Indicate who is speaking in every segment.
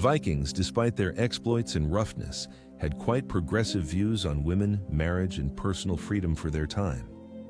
Speaker 1: Vikings, despite their exploits and roughness, had quite progressive views on women, marriage, and personal freedom for their time.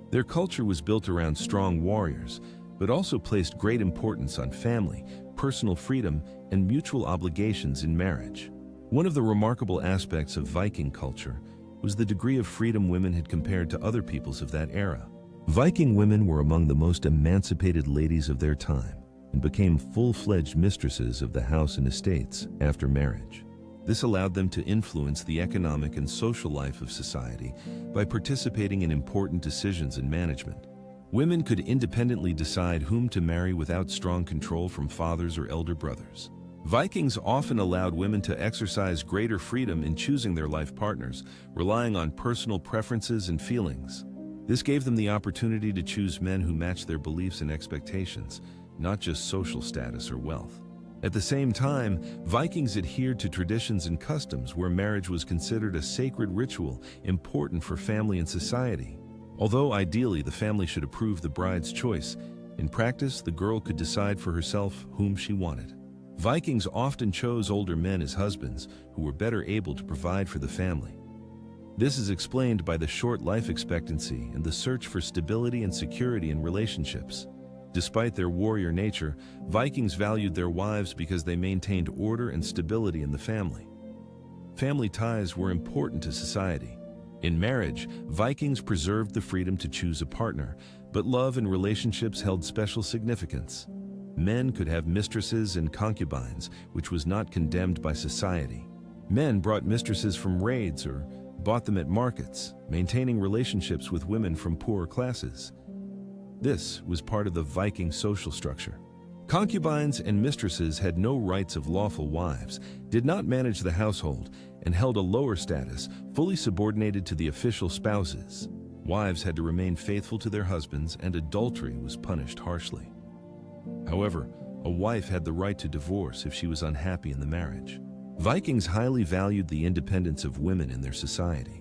Speaker 1: Their culture was built around strong warriors, but also placed great importance on family, personal freedom, and mutual obligations in marriage. One of the remarkable aspects of Viking culture was the degree of freedom women had compared to other peoples of that era. Viking women were among the most emancipated ladies of their time and became full-fledged mistresses of the house and estates after marriage. This allowed them to influence the economic and social life of society by participating in important decisions and management. Women could independently decide whom to marry without strong control from fathers or elder brothers. Vikings often allowed women to exercise greater freedom in choosing their life partners, relying on personal preferences and feelings. This gave them the opportunity to choose men who matched their beliefs and expectations, not just social status or wealth. At the same time, Vikings adhered to traditions and customs where marriage was considered a sacred ritual important for family and society. Although ideally the family should approve the bride's choice, in practice the girl could decide for herself whom she wanted. Vikings often chose older men as husbands who were better able to provide for the family. This is explained by the short life expectancy and the search for stability and security in relationships. Despite their warrior nature, Vikings valued their wives because they maintained order and stability in the family. Family ties were important to society. In marriage, Vikings preserved the freedom to choose a partner, but love and relationships held special significance. Men could have mistresses and concubines, which was not condemned by society. Men brought mistresses from raids or bought them at markets, maintaining relationships with women from poorer classes. This was part of the Viking social structure. Concubines and mistresses had no rights of lawful wives, did not manage the household, and held a lower status, fully subordinated to the official spouses. Wives had to remain faithful to their husbands, and adultery was punished harshly. However, a wife had the right to divorce if she was unhappy in the marriage. Vikings highly valued the independence of women in their society.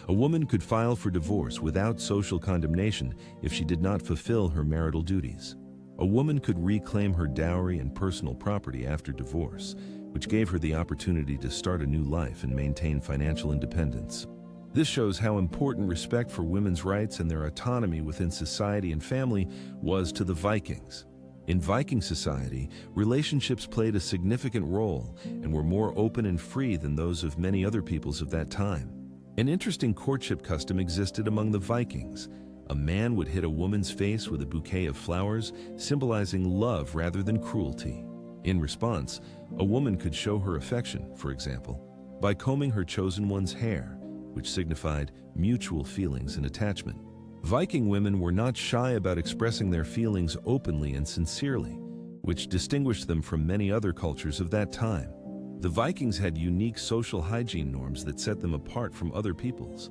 Speaker 1: A woman could file for divorce without social condemnation if she did not fulfill her marital duties. A woman could reclaim her dowry and personal property after divorce, which gave her the opportunity to start a new life and maintain financial independence. This shows how important respect for women's rights and their autonomy within society and family was to the Vikings. In Viking society, relationships played a significant role and were more open and free than those of many other peoples of that time. An interesting courtship custom existed among the Vikings. A man would hit a woman's face with a bouquet of flowers, symbolizing love rather than cruelty. In response, a woman could show her affection, for example, by combing her chosen one's hair, which signified mutual feelings and attachment. Viking women were not shy about expressing their feelings openly and sincerely, which distinguished them from many other cultures of that time. The Vikings had unique social hygiene norms that set them apart from other peoples.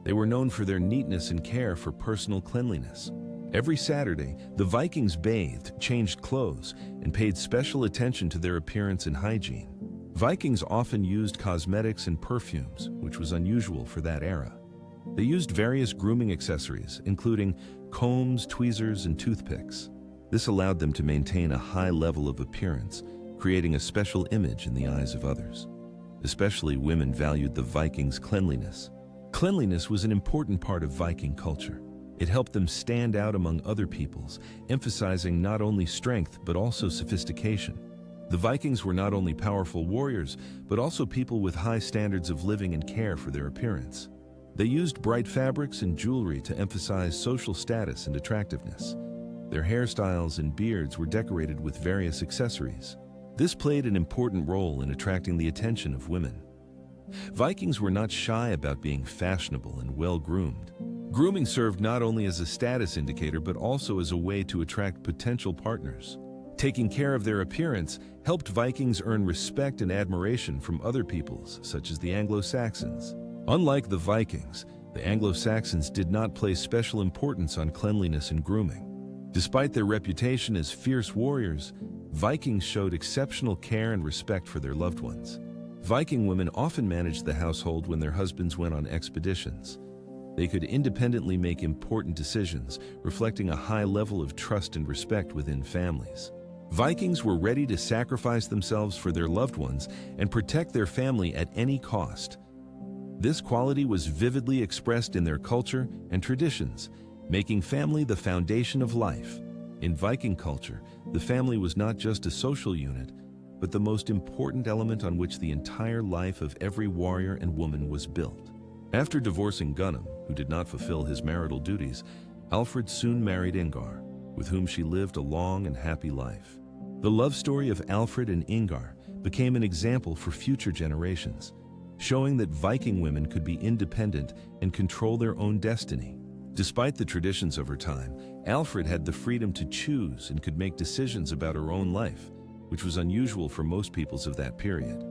Speaker 1: They were known for their neatness and care for personal cleanliness. Every Saturday, the Vikings bathed, changed clothes, and paid special attention to their appearance and hygiene. Vikings often used cosmetics and perfumes, which was unusual for that era. They used various grooming accessories, including combs, tweezers, and toothpicks. This allowed them to maintain a high level of appearance, creating a special image in the eyes of others. Especially women valued the Vikings' cleanliness. Cleanliness was an important part of Viking culture. It helped them stand out among other peoples, emphasizing not only strength but also sophistication. The Vikings were not only powerful warriors, but also people with high standards of living and care for their appearance. They used bright fabrics and jewelry to emphasize social status and attractiveness. Their hairstyles and beards were decorated with various accessories. This played an important role in attracting the attention of women. Vikings were not shy about being fashionable and well-groomed. Grooming served not only as a status indicator but also as a way to attract potential partners. Taking care of their appearance helped Vikings earn respect and admiration from other peoples, such as the Anglo-Saxons. Unlike the Vikings, the Anglo-Saxons did not place special importance on cleanliness and grooming. Despite their reputation as fierce warriors, Vikings showed exceptional care and respect for their loved ones. Viking women often managed the household when their husbands went on expeditions. They could independently make important decisions, reflecting a high level of trust and respect within families. Vikings were ready to sacrifice themselves for their loved ones and protect their family at any cost. This quality was vividly expressed in their culture and traditions, making family the foundation of life. In Viking culture, the family was not just a social unit, but the most important element on which the entire life of every warrior and woman was built. After divorcing Gunnar, who did not fulfill his marital duties, Alfred soon married Ingar, with whom she lived a long and happy life. The love story of Alfred and Ingar became an example for future generations, showing that Viking women could be independent and control their own destiny. Despite the traditions of her time, Alfred had the freedom to choose and could make decisions about her own life, which was unusual for most peoples of that period.